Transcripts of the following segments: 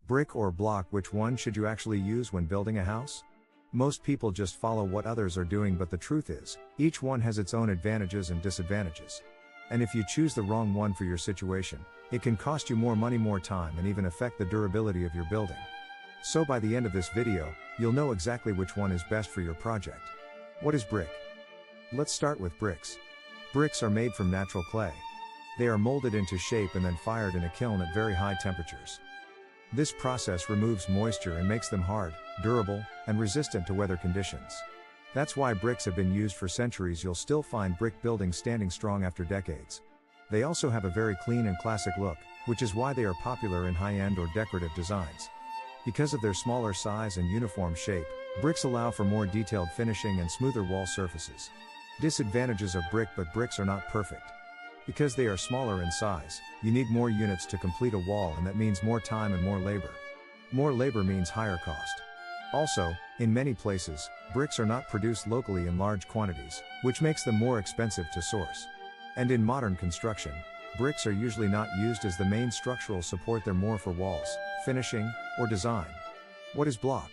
Brick or block, which one should you actually use when building a house? Most people just follow what others are doing, but the truth is, each one has its own advantages and disadvantages. And if you choose the wrong one for your situation, it can cost you more money, more time, and even affect the durability of your building. So by the end of this video, you'll know exactly which one is best for your project. What is brick? Let's start with bricks. Bricks are made from natural clay. They are molded into shape and then fired in a kiln at very high temperatures. This process removes moisture and makes them hard, durable, and resistant to weather conditions. That's why bricks have been used for centuries. You'll still find brick buildings standing strong after decades. They also have a very clean and classic look, which is why they are popular in high-end or decorative designs. Because of their smaller size and uniform shape, bricks allow for more detailed finishing and smoother wall surfaces. Disadvantages of brick: but bricks are not perfect. Because they are smaller in size, you need more units to complete a wall, and that means more time and more labor. More labor means higher cost. Also, in many places, bricks are not produced locally in large quantities, which makes them more expensive to source. And in modern construction, bricks are usually not used as the main structural support. They're more for walls, finishing, or design. What is block?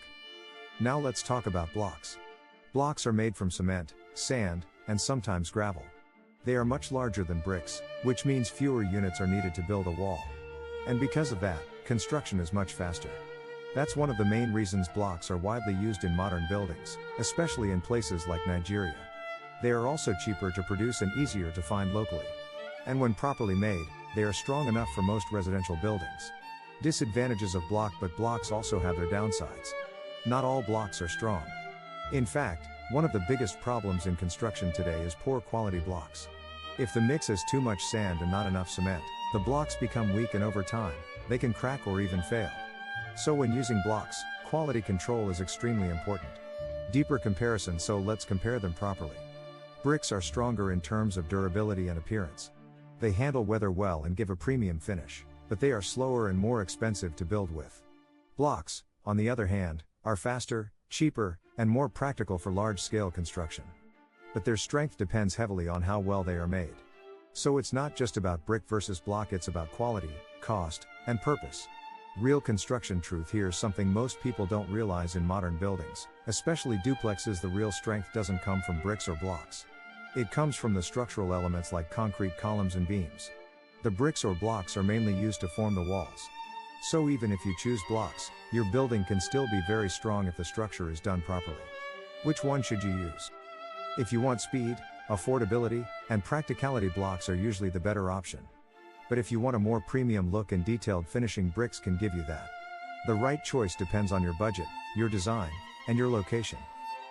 Now let's talk about blocks. Blocks are made from cement, sand, and sometimes gravel. They are much larger than bricks, which means fewer units are needed to build a wall. And because of that, construction is much faster. That's one of the main reasons blocks are widely used in modern buildings, especially in places like Nigeria. They are also cheaper to produce and easier to find locally. And when properly made, they are strong enough for most residential buildings. Disadvantages of block: but blocks also have their downsides. Not all blocks are strong. In fact, one of the biggest problems in construction today is poor quality blocks. If the mix has too much sand and not enough cement, the blocks become weak, and over time, they can crack or even fail. So when using blocks, quality control is extremely important. Deeper comparison: so let's compare them properly. Bricks are stronger in terms of durability and appearance. They handle weather well and give a premium finish, but they are slower and more expensive to build with. Blocks, on the other hand, are faster, cheaper, and more practical for large-scale construction. But their strength depends heavily on how well they are made. So it's not just about brick versus block, it's about quality, cost, and purpose. Real construction truth: here's something most people don't realize in modern buildings, especially duplexes: the real strength doesn't come from bricks or blocks. It comes from the structural elements like concrete columns and beams. The bricks or blocks are mainly used to form the walls. So even if you choose blocks, your building can still be very strong if the structure is done properly. Which one should you use? If you want speed, affordability, and practicality, blocks are usually the better option. But if you want a more premium look and detailed finishing, bricks can give you that. The right choice depends on your budget, your design, and your location.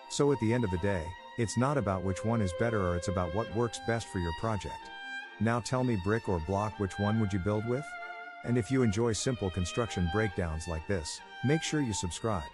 So at the end of the day, it's not about which one is better, or it's about what works best for your project. Now tell me, brick or block, which one would you build with? And if you enjoy simple construction breakdowns like this, make sure you subscribe.